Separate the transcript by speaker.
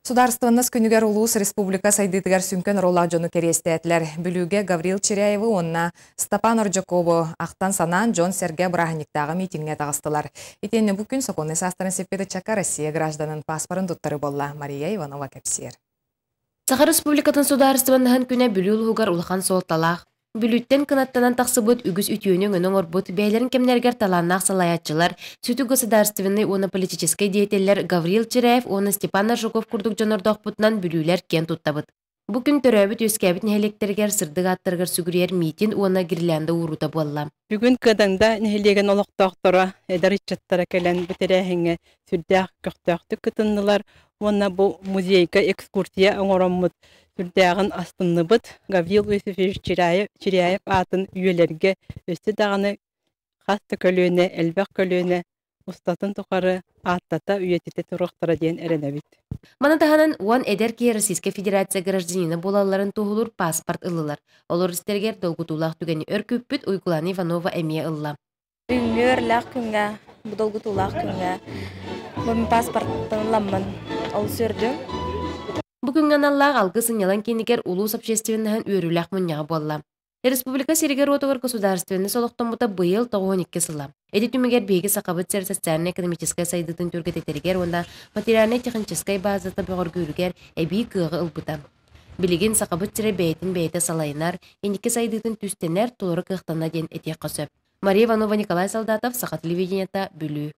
Speaker 1: Сударстваннас күнігер Улус Республика сайдытыгар сүнкен рола жону керестетілер. Бүліге Гаврил Черяевы онна Стапан Орджакову ақтан санан Джон Серге Брахниктағы митингне тағыстылар. Итенне бұл күн соқонны састарын сеппеді чака Россия гражданын паспорын туттары болла. Мария Иванова кепсер.
Speaker 2: Саха Республикатын сударстваннахын күнә бүлі ұлғығар ұлған солталақ. Бүліттен кынаттанан тақсыбыт үгіз үтүйінің өнің орбут бәйлерін кемнергер таланнақ салаятчылар, сүті государственный оны политической деятелер Гаврил Черяев, оны Степан Орджаков күрдік жанырдақ бұтынан бүлілер кен туттабыт. Бүкін төрәбіт өскәбіт нәхелектерігер сырдық аттырғыр сүгірер митин оны гирлянда урута болла.
Speaker 3: Бүгін кадаңда нәхелеген олықтақтыра әдәрітчаттара кәлән бітірәхіңе сүрдәқ көқтақты күтіннілар, оны бұл музейка экскурсия оңырамыд сүрдәғын астынны бұд, Гаврил Иосифович Черяев атын үйелерге өсті дағаны қасты көлөне, әлбәқ көлөне, ұстатын тұқары аттата үйететі тұрықтыра дейін әрінәбіт.
Speaker 2: Мана таханан уан эдер ки Российская Федерация гражданина болаларын туғылыр паспорт ылылар. Олар істергер долгутулақ түгені өркөппіт Уйгулана Иванова әмия ылла.
Speaker 4: Үңгөр лақ күнге, долгутулақ күнге, бұл паспорттың ламын ол сүрді.
Speaker 2: Бүгінген аллақ алғы сынялан кенігер улус общественнахын өріләқ мұнyağı болла. Республика Сиригер отығыр государственный солықтан бұта бұйыл 12 сыла. Эти түмігер бейгі сақабыт сер социально-экономическая сайдытын түргететергер, онда материально-техническая базата бұғыр көрігер әбей кығы ұлбыта. Білеген сақабыт сері бәйтін бәйті салайынар, ендекі сайдытын түстенер толыры қықтана ден әте қосып. Мария Иванова, Николай Солдатов, Саха телевидениета, Бүлі.